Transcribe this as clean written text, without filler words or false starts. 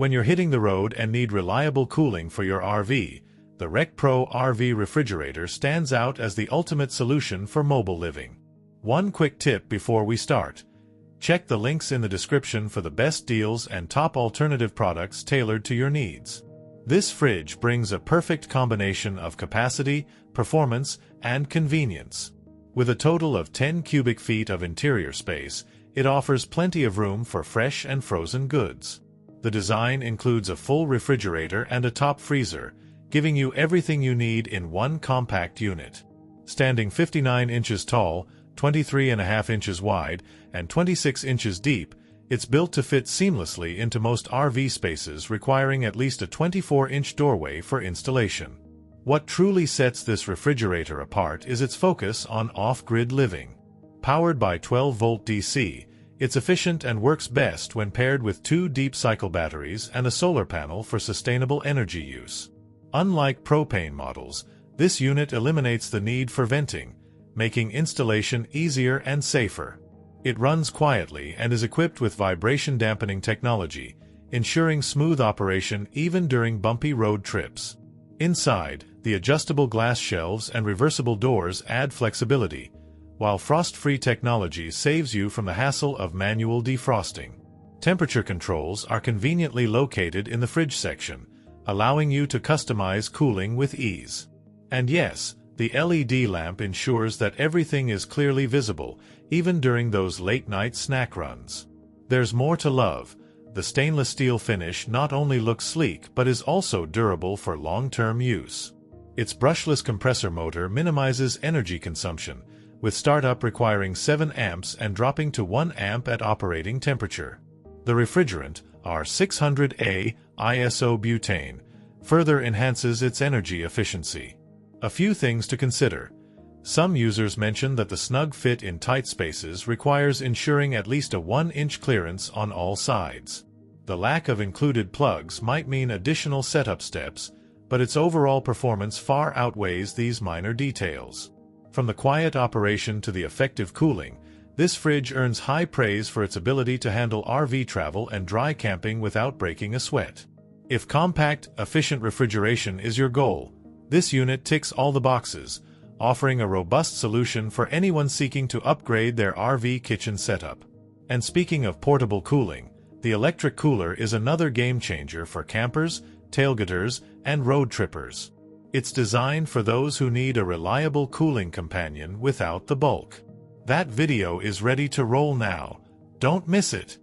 When you're hitting the road and need reliable cooling for your RV, the RecPro RV Refrigerator stands out as the ultimate solution for mobile living. One quick tip before we start. Check the links in the description for the best deals and top alternative products tailored to your needs. This fridge brings a perfect combination of capacity, performance, and convenience. With a total of 10 cubic feet of interior space, it offers plenty of room for fresh and frozen goods. The design includes a full refrigerator and a top freezer, giving you everything you need in one compact unit. Standing 59 inches tall, 23.5 inches wide, and 26 inches deep, it's built to fit seamlessly into most RV spaces, requiring at least a 24-inch doorway for installation. What truly sets this refrigerator apart is its focus on off-grid living. Powered by 12-volt DC, it's efficient and works best when paired with 2 deep-cycle batteries and a solar panel for sustainable energy use. Unlike propane models, this unit eliminates the need for venting, making installation easier and safer. It runs quietly and is equipped with vibration-dampening technology, ensuring smooth operation even during bumpy road trips. Inside, the adjustable glass shelves and reversible doors add flexibility, while frost-free technology saves you from the hassle of manual defrosting. Temperature controls are conveniently located in the fridge section, allowing you to customize cooling with ease. And yes, the LED lamp ensures that everything is clearly visible, even during those late-night snack runs. There's more to love. The stainless steel finish not only looks sleek but is also durable for long-term use. Its brushless compressor motor minimizes energy consumption, with startup requiring 7 amps and dropping to 1 amp at operating temperature. The refrigerant, R600A isobutane, further enhances its energy efficiency. A few things to consider. Some users mention that the snug fit in tight spaces requires ensuring at least a 1-inch clearance on all sides. The lack of included plugs might mean additional setup steps, but its overall performance far outweighs these minor details. From the quiet operation to the effective cooling, this fridge earns high praise for its ability to handle RV travel and dry camping without breaking a sweat. If compact, efficient refrigeration is your goal, this unit ticks all the boxes, offering a robust solution for anyone seeking to upgrade their RV kitchen setup. And speaking of portable cooling, the electric cooler is another game-changer for campers, tailgaters, and road trippers. It's designed for those who need a reliable cooling companion without the bulk. That video is ready to roll now. Don't miss it.